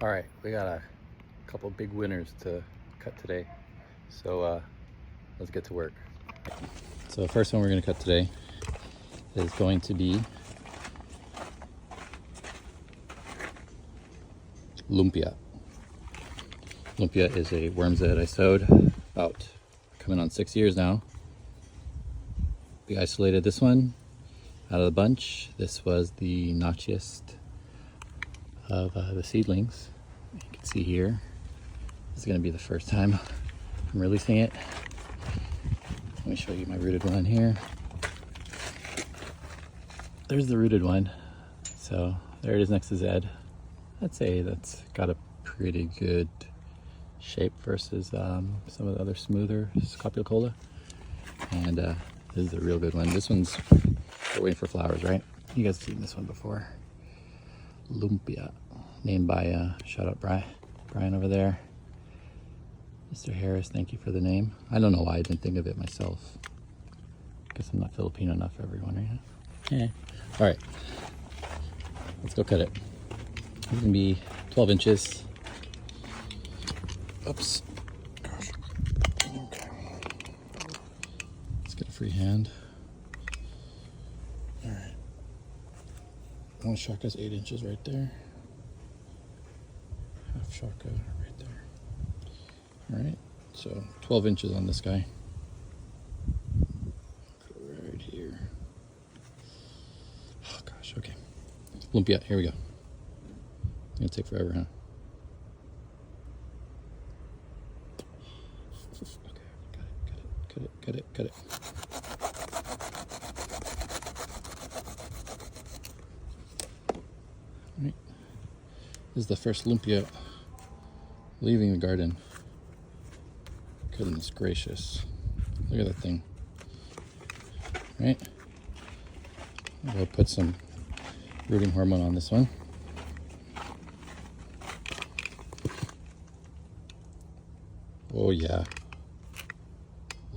All right, we got a couple big winners to cut today, so let's get to work. So the first one we're going to cut today is going to be Lumpia. Lumpia is a worms that I sowed about coming on 6 years now. We isolated this one out of the bunch. This was the notchiest of the seedlings. You can see here, this is going to be the first time I'm releasing it. Let me show you my rooted one here. There's the rooted one. So there it is next to Zed. I'd say that's got a pretty good shape versus some of the other smoother Scopicola. And this is a real good one. This one's, we're waiting for flowers, right? You guys have seen this one before. Lumpia, named by, shout out Brian over there. Mr. Harris, thank you for the name. I don't know why I didn't think of it myself. Guess I'm not Filipino enough for everyone right now. Yeah. All right, let's go cut it. It's gonna be 12 inches. Oops. Gosh. Okay. Let's get a free hand. All right. One shock is 8 inches right there. Half shock right there. All right, so 12 inches on this guy. Right here. Oh gosh, okay. Lumpia, here we go. It's gonna take forever, huh? Okay, cut it. All right. This is the first Lumpia leaving the garden. Goodness gracious. Look at that thing. Right? I'll put some rooting hormone on this one. Oh yeah.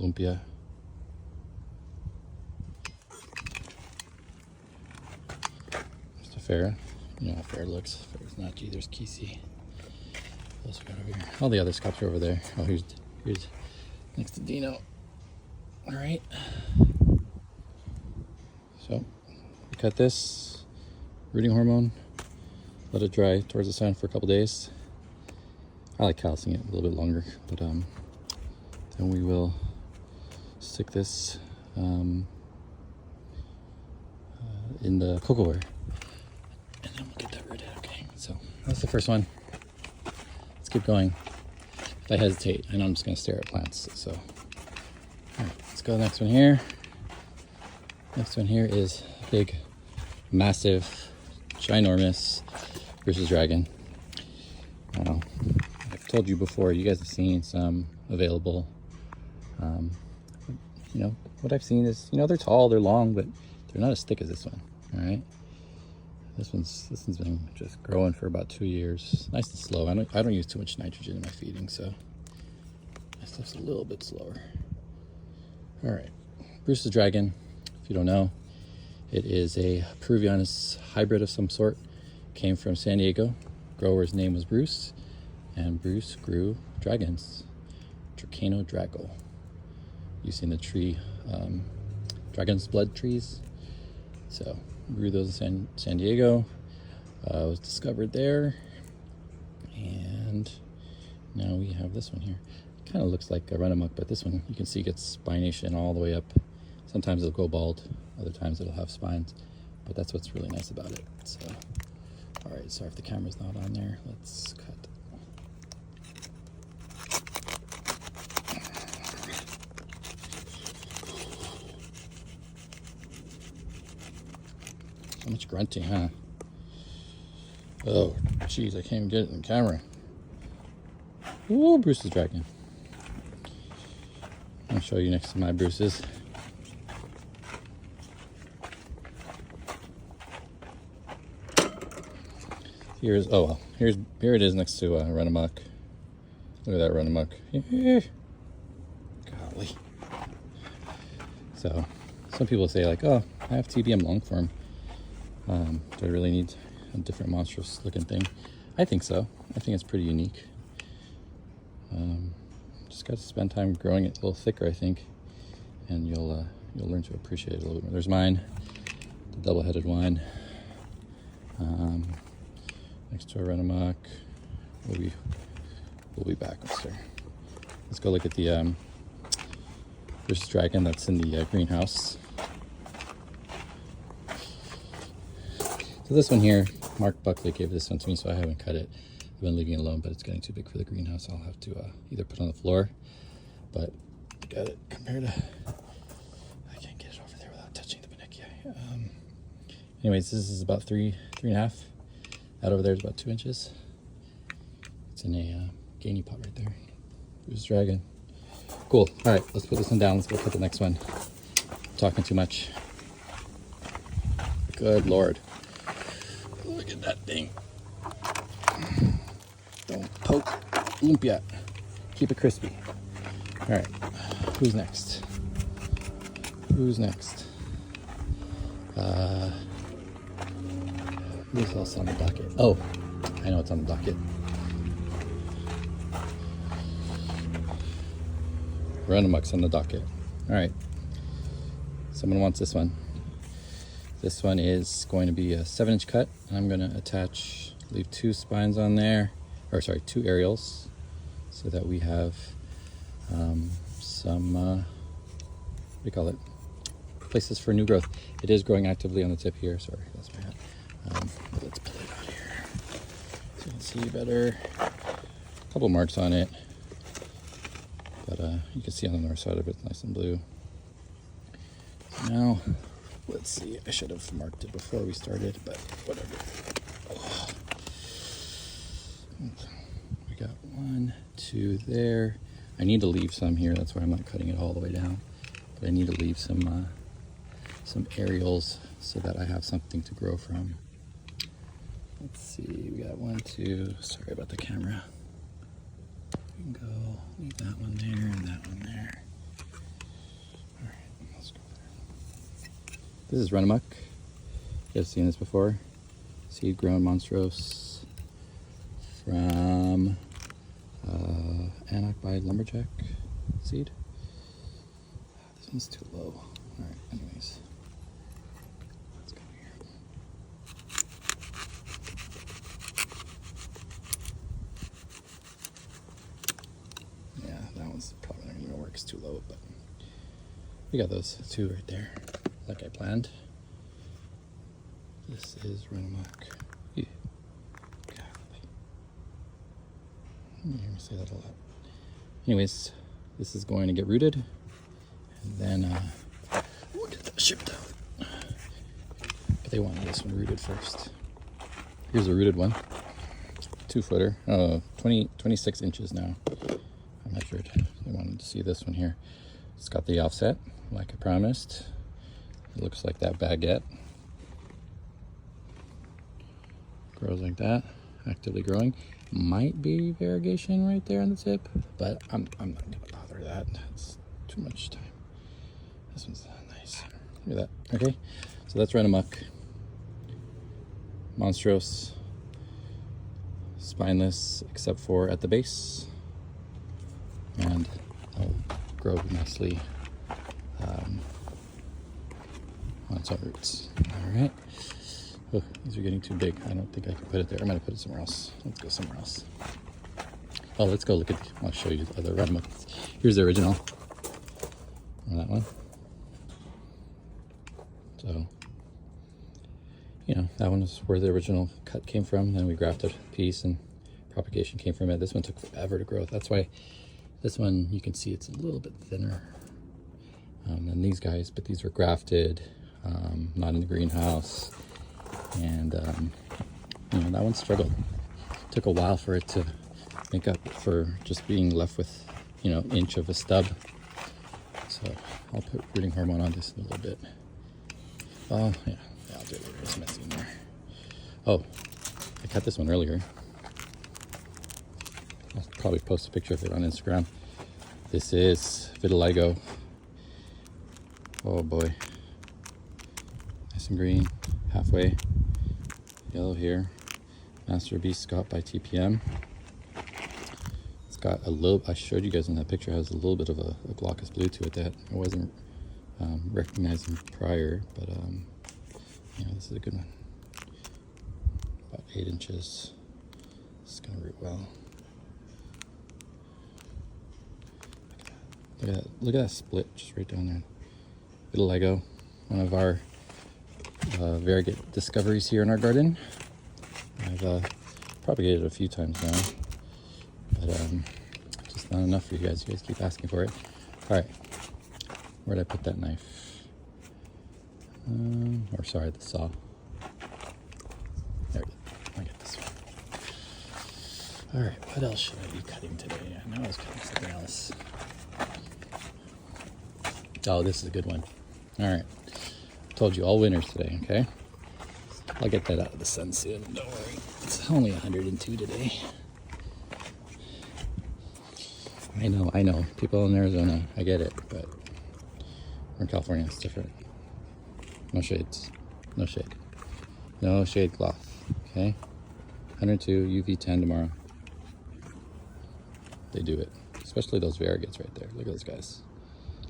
Lumpia. Just a Farah. You know how Farah looks. Farah's not G. There's Kisi. What else we got over here? All the other scops are over there. Oh, here's next to Dino. All right. So we cut this rooting hormone, let it dry towards the sun for a couple days. I like calcing it a little bit longer, but then we will stick this in the cocoa ware, and then we'll get that rooted. Okay, so that's the first one. Let's keep going. If I hesitate, I know I'm just going to stare at plants. So, all right, let's go to the next one here. Next one here is big, massive, ginormous Bruce's Dragon. I've told you before, you guys have seen some available. You know, what I've seen is, you know, they're tall, they're long, but they're not as thick as this one. All right. This one's been just growing for about 2 years. Nice and slow. I don't use too much nitrogen in my feeding, so my stuff's a little bit slower. All right, Bruce's Dragon. If you don't know, it is a Peruvianus hybrid of some sort. Came from San Diego. Grower's name was Bruce, and Bruce grew dragons, Dracano Drago, using the tree, dragon's blood trees. So grew those in San Diego. Was discovered there, and now we have this one here. It kind of looks like a Renamox, but this one you can see gets spination all the way up. Sometimes it'll go bald, other times it'll have spines, but that's what's really nice about it. So, all right, sorry if the camera's not on there. Let's cut. So much grunting, huh? Oh, jeez, I can't even get it in the camera. Ooh, Bruce's Dragon. I'll show you next to my Bruce's. Here it is next to Renamox. Look at that Renamox. Golly. So, some people say like, oh, I have TBM long form. Do I really need a different monstrous looking thing? I think so. I think it's pretty unique. Just got to spend time growing it a little thicker, I think, and you'll learn to appreciate it a little bit more. There's mine, the double-headed one, next to a Renamox. We'll be back. Let's go look at the this dragon that's in the greenhouse. So this one here, Mark Buckley gave this one to me, so I haven't cut it. I've been leaving it alone, but it's getting too big for the greenhouse. I'll have to either put it on the floor, but look at it compared to, I can't get it over there without touching the Benicki. Anyways, this is about 3.5. That over there is about 2 inches. It's in a gainy pot right there. There's dragon. Cool. All right, let's put this one down. Let's go cut the next one. I'm talking too much. Good Lord. Look at that thing. Don't poke. Lumpia. Keep it crispy. All right. Who's next? Who's else on the docket? Oh, I know what's on the docket. Renamox on the docket. All right. Someone wants this one. This one is going to be a 7-inch cut. I'm going to leave 2 spines on there, or sorry, 2 aerials, so that we have some, what do you call it? Places for new growth. It is growing actively on the tip here. Sorry, that's my hat. Let's pull it out here so you can see better. A couple marks on it, but you can see on the north side of it, nice and blue. So now, let's see. I should have marked it before we started, but whatever. Oh. We got 1, 2 there. I need to leave some here. That's why I'm not cutting it all the way down. But I need to leave some aerials so that I have something to grow from. Let's see. We got 1, 2. Sorry about the camera. We can go leave that one there and that one there. All right, let's go there. This is Renamox. You guys seen this before? Seed grown monstrose from Amok by Lumberjack seed. This one's too low. All right, anyways. Let's go here. Yeah, that one's probably not even work. It's too low, but we got those 2 right there, like I planned. This is Renamox. You hear me say that a lot. Anyways, this is going to get rooted, and then we'll get that shipped out. But they wanted this one rooted first. Here's a rooted one, 2-footer. 26 inches now. I measured. They wanted to see this one here. It's got the offset, like I promised. It looks like that baguette. Grows like that, actively growing. Might be variegation right there on the tip, but I'm not gonna bother that. It's too much time. This one's nice. Look at that. Okay, so that's Renamox. Monstrose, spineless except for at the base, and it'll grow nicely on its own roots. All right. Oh, these are getting too big. I don't think I can put it there. I'm gonna put it somewhere else. Let's go somewhere else. Oh, let's go look at, I'll show you the other Renamox. Here's the original. That one. So, you know, that one is where the original cut came from. Then we grafted a piece and propagation came from it. This one took forever to grow. That's why this one, you can see it's a little bit thinner than these guys, but these were grafted, not in the greenhouse. And you know, that one struggled. It took a while for it to make up for just being left with, you know, inch of a stub. So I'll put rooting hormone on this in a little bit. Oh yeah, I'll do it later. It's messy in there. Oh, I cut this one earlier. I'll probably post a picture of it on Instagram. This is Vitiligo. Oh boy, nice and green, halfway. Yellow here, Master Beast Scop by TPM. It's got a little, I showed you guys in that picture, it has a little bit of a glaucous blue to it that I wasn't recognizing prior, but yeah, this is a good one. About 8 inches. It's gonna root well. Look at that split just right down there. Vitiligo, one of our variegated discoveries here in our garden. I've propagated it a few times now, but just not enough for you guys. You guys keep asking for it. All right, where did I put that knife? Or sorry, the saw. There it is. I get this one. All right, what else should I be cutting today? I know I was cutting something else. Oh, this is a good one. All right, told you all winners today. Okay, I'll get that out of the sun soon. Don't worry. It's only 102 today. I know. People in Arizona, I get it, but we're in California, it's different. No shades. No shade. No shade cloth. Okay? 102 UV 10 tomorrow. They do it. Especially those variegates right there. Look at those guys.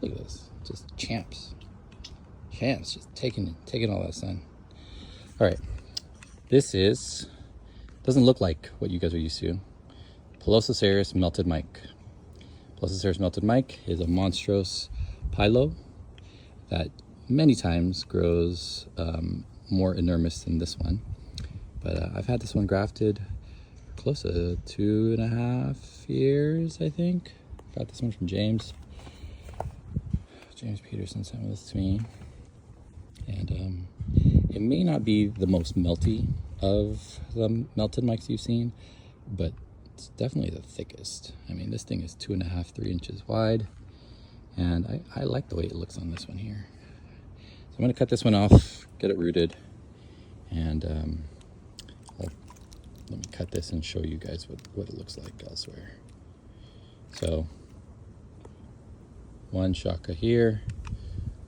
Look at those. Just champs. Champs. Just taking all that sun. Alright. This doesn't look like what you guys are used to. Pelossocereus melted mic. Pelossocereus melted mic is a monstrous pilo that many times grows more enormous than this one. But I've had this one grafted close to 2.5 years, I think. Got this one from James. James Peterson sent this to me. And it may not be the most melty of the melted mics you've seen, but it's definitely the thickest. I mean, this thing is 2.5, 3 inches wide, and I like the way it looks on this one here. So I'm gonna cut this one off, get it rooted, and let me cut this and show you guys what it looks like elsewhere. So 1 shaka here,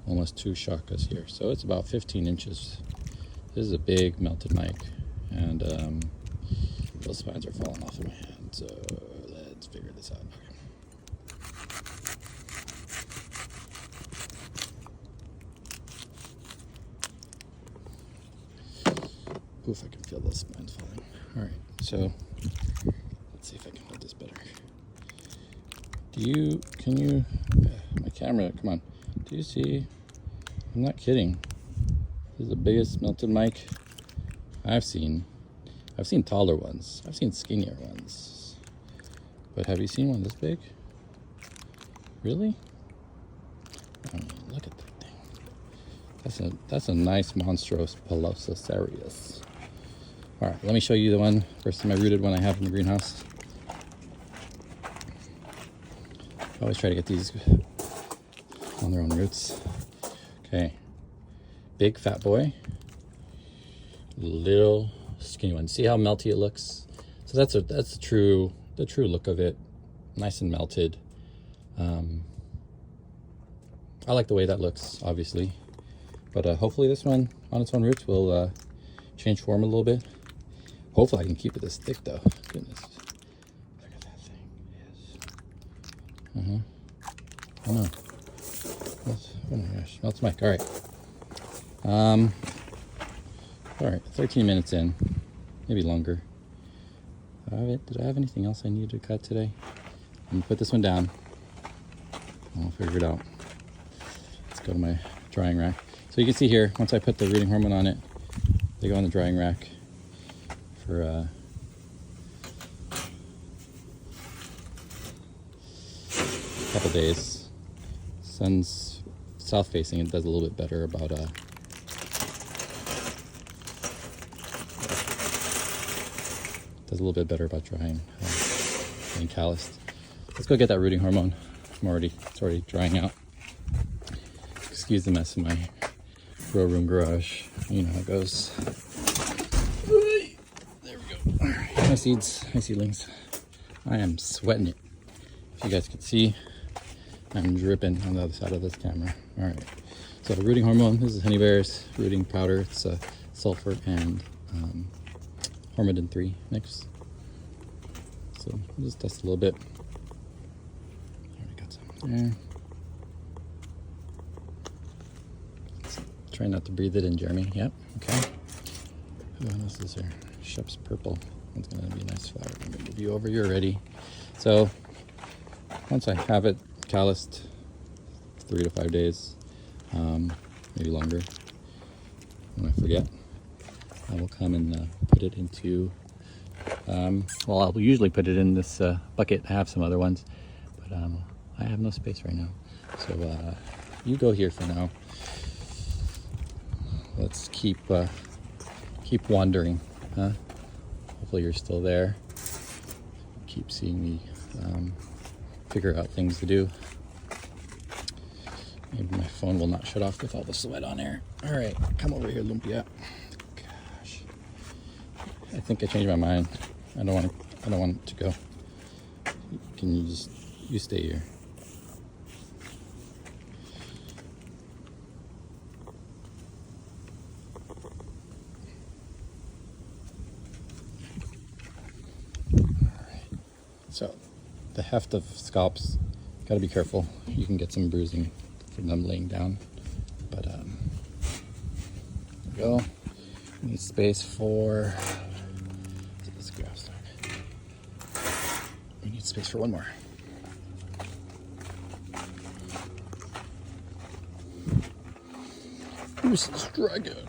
almost 2 shakas here. So it's about 15 inches. This is a big melted mic, and those spines are falling off of my hand. So let's figure this out. Oof, I can feel those spines falling. All right, so let's see if I can hold this better. My camera, come on. Do you see? I'm not kidding. This is the biggest melted mic I've seen. I've seen taller ones. I've seen skinnier ones. But have you seen one this big? Really? I mean, look at that thing. That's a nice monstrous Pelossocereus. All right, let me show you the one. First time I rooted one I have in the greenhouse. I always try to get these on their own roots. Okay, big fat boy, little skinny one. See how melty it looks? So that's the true look of it. Nice and melted. I like the way that looks, obviously, but hopefully this one on its own roots will change form a little bit. Hopefully I can keep it this thick though. Goodness, look at that thing. Yes. I know. Oh my gosh, melts mic. All right, 13 minutes in, maybe longer. Did I have anything else I needed to cut today? I'm gonna put this one down. I'll figure it out. Let's go to my drying rack. So you can see here, once I put the rooting hormone on it, they go on the drying rack for a couple days. Sun's south facing, it does a little bit better about drying, being calloused. Let's go get that rooting hormone. It's already drying out. Excuse the mess in my grow room garage. You know how it goes. There we go. All right, my seeds, my seedlings. I am sweating it. If you guys can see, I'm dripping on the other side of this camera. All right. So rooting hormone. This is honey bear's rooting powder. It's sulfur and Hormidin 3 mix. So we'll just test a little bit. Already got some there. Try not to breathe it in, Jeremy. Yep, okay. What else is there? Shep's Purple. That's going to be a nice flower. I'm going to move you over. You're ready. So once I have it calloused, 3 to 5 days, maybe longer. When I forget, I will come and put it into, well, I'll usually put it in this bucket. I have some other ones, but I have no space right now. So you go here for now. Let's keep wandering, huh? Hopefully you're still there. Keep seeing me figure out things to do. Maybe my phone will not shut off with all the sweat on air. All right, come over here, Lumpia. Gosh, I think I changed my mind. I don't want it to go. Can you stay here? So, the heft of scops, gotta be careful. You can get some bruising from them laying down. But there we go. We need space for. Let's grab stock. We need space for one more. Who's this dragon?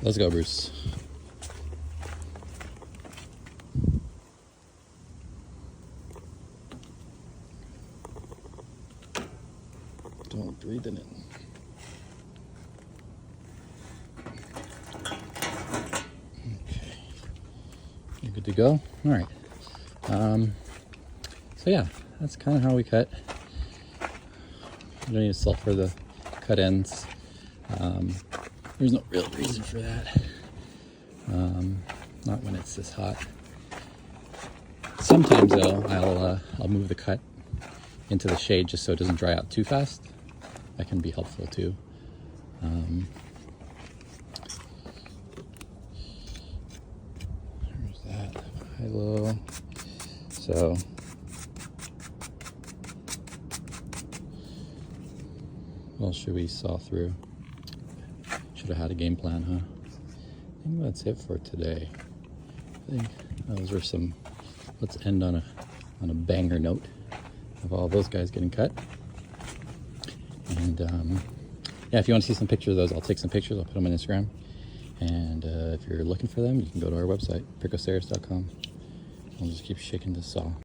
Let's go, Bruce. Don't breathe in it. Okay. You're good to go? All right. So yeah, that's kind of how we cut. You don't need to sulfur the cut ends. There's no real reason for that. Not when it's this hot. Sometimes though, I'll move the cut into the shade just so it doesn't dry out too fast. That can be helpful too. There's that high-low. So what else should we saw through? Should have had a game plan, huh? I think that's it for today. I think those were some. Let's end on a banger note of all those guys getting cut. And yeah, if you want to see some pictures of those, I'll take some pictures. I'll put them on Instagram. And if you're looking for them, you can go to our website, pricoceres.com. I'll just keep shaking this saw.